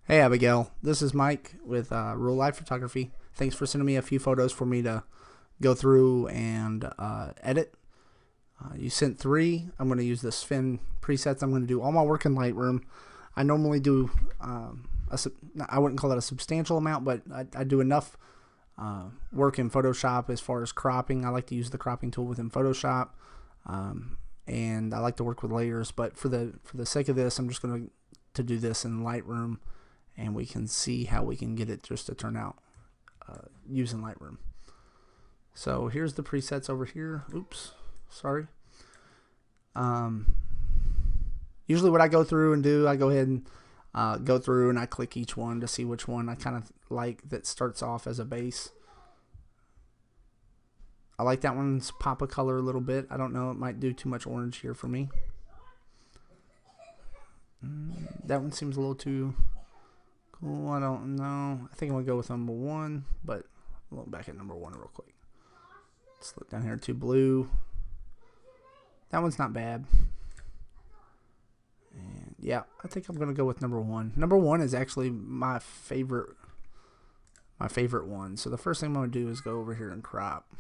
Hey Abigail, this is Mike with Real Life Photography. Thanks for sending me a few photos for me to go through and edit. You sent three. I'm going to use the Sven presets. I'm going to do all my work in Lightroom. I normally do, I wouldn't call it a substantial amount, but I do enough work in Photoshop as far as cropping. I like to use the cropping tool within Photoshop, and I like to work with layers. But for the sake of this, I'm just going to do this in Lightroom, and we can see how we can get it just to turn out using Lightroom. So here's the presets over here. Oops, sorry. Usually what I go through and do, I go ahead and go through and I click each one to see which one I kind of like that starts off as a base. I like that one's pop of color a little bit. I don't know, it might do too much orange here for me. That one seems a little too cool. I don't know. I think I'm going to go with number one, but we'll look back at number one real quick. Let's look down here to blue. That one's not bad. And yeah, I think I'm going to go with number one. Number one is actually my favorite one. So the first thing I'm going to do is go over here and crop.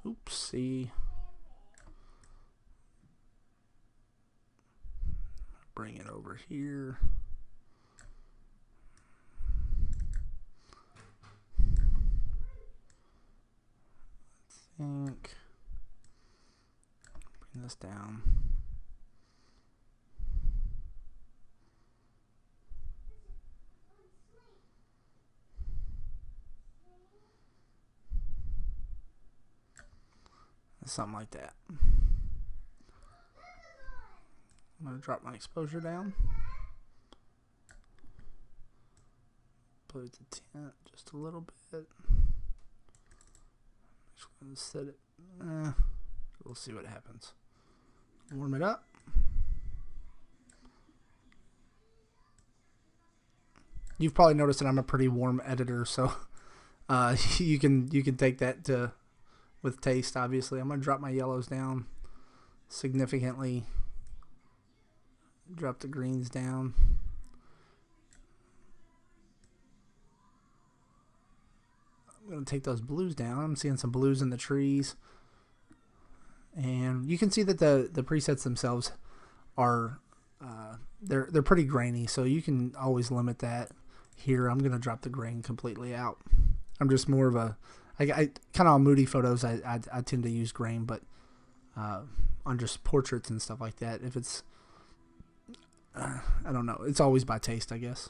Oopsie. Bring it over here. Bring this down. Something like that. I'm going to drop my exposure down. Blur the tint just a little bit. Just going to set it. We'll see what happens. Warm it up. You've probably noticed that I'm a pretty warm editor, so you can take that with taste. Obviously, I'm gonna drop my yellows down significantly. Drop the greens down. I'm gonna take those blues down. I'm seeing some blues in the trees. And you can see that the presets themselves are they're pretty grainy, so you can always limit that. Here I'm gonna drop the grain completely out. I'm just more of a I kind of on moody photos I tend to use grain, but on just portraits and stuff like that, if it's I don't know, it's always by taste, I guess.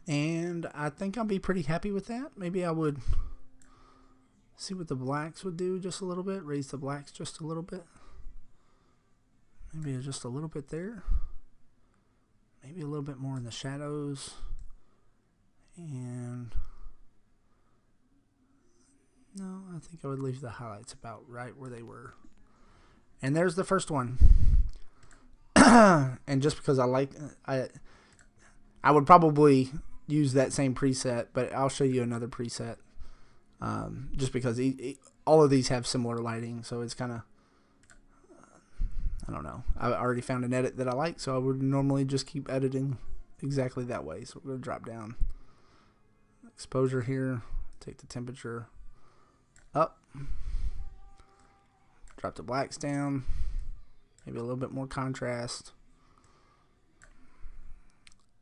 And I think I'll be pretty happy with that. Maybe I would see what the blacks would do just a little bit. Raise the blacks just a little bit. Maybe just a little bit there. Maybe a little bit more in the shadows. And no, I think I would leave the highlights about right where they were. And there's the first one. And just because I would probably use that same preset, but I'll show you another preset. Just because all of these have similar lighting, so it's kind of I don't know. I already found an edit that I like, so I would normally just keep editing exactly that way. So we're going to drop down exposure here, take the temperature up, drop the blacks down, maybe a little bit more contrast,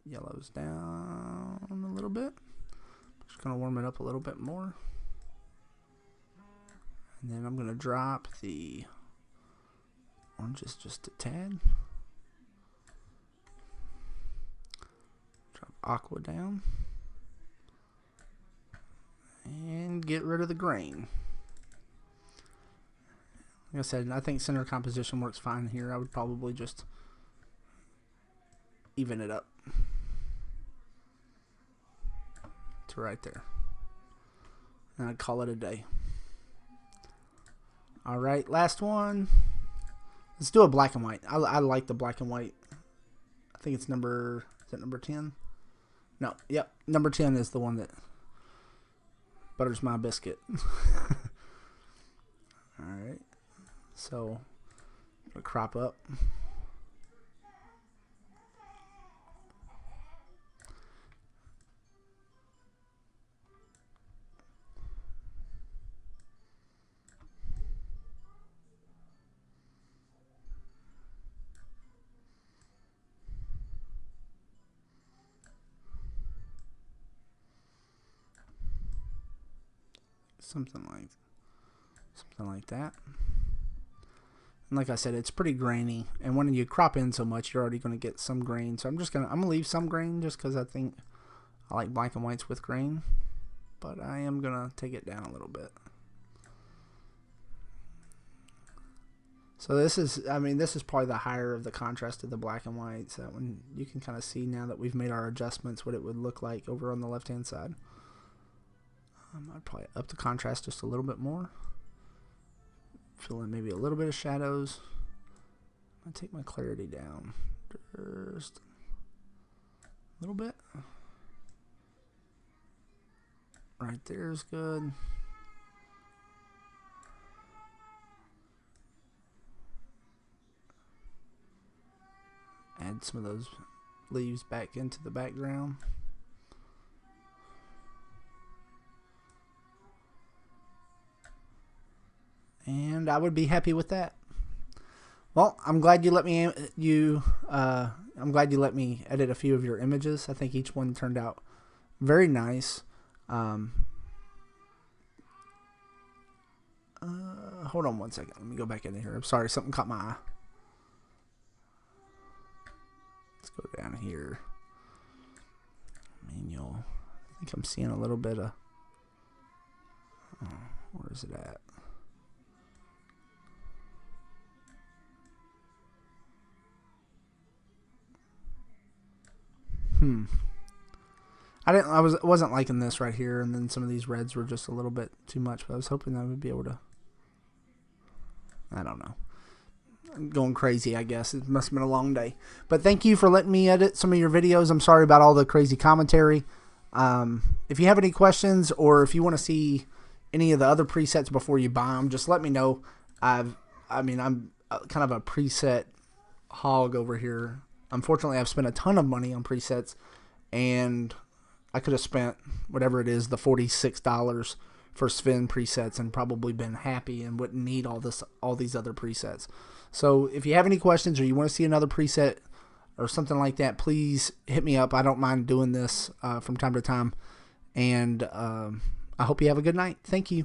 yellows down a little bit. Just going to warm it up a little bit more. And then I'm going to drop the oranges just a tad. Drop aqua down. And get rid of the grain. Like I said, I think center composition works fine here. I would probably just even it up to right there. And I'd call it a day. Alright, last one. Let's do a black and white. I like the black and white. I think it's is it number 10? No, yep. Number 10 is the one that butters my biscuit. Alright. So, crop up. something like that. And like I said, it's pretty grainy, and when you crop in so much, you're already going to get some grain. So I'm gonna leave some grain just because I think I like black and whites with grain, but I am gonna take it down a little bit. So this is probably the higher of the contrast of the black and whites. That one you can kind of see now that we've made our adjustments what it would look like over on the left hand side. I'd probably up the contrast just a little bit more. Fill in maybe a little bit of shadows. I'm going to take my clarity down just a little bit. Right there is good. Add some of those leaves back into the background. And I would be happy with that. Well, I'm glad you let me I'm glad you let me edit a few of your images. I think each one turned out very nice. Hold on one second. Let me go back into here. I'm sorry, something caught my eye. Let's go down here. Manual. I think I'm seeing a little bit of. Where is it at? I wasn't liking this right here, and then some of these reds were just a little bit too much, but I was hoping I would be able to. I don't know. I'm going crazy, I guess. It must have been a long day. But thank you for letting me edit some of your videos. I'm sorry about all the crazy commentary. If you have any questions, or if you want to see any of the other presets before you buy them, just let me know. I'm kind of a preset hog over here. Unfortunately, I've spent a ton of money on presets, and I could have spent whatever it is, the $46 for Sven presets, and probably been happy and wouldn't need all these other presets. So if you have any questions, or you want to see another preset or something like that, please hit me up. I don't mind doing this from time to time, and I hope you have a good night. Thank you.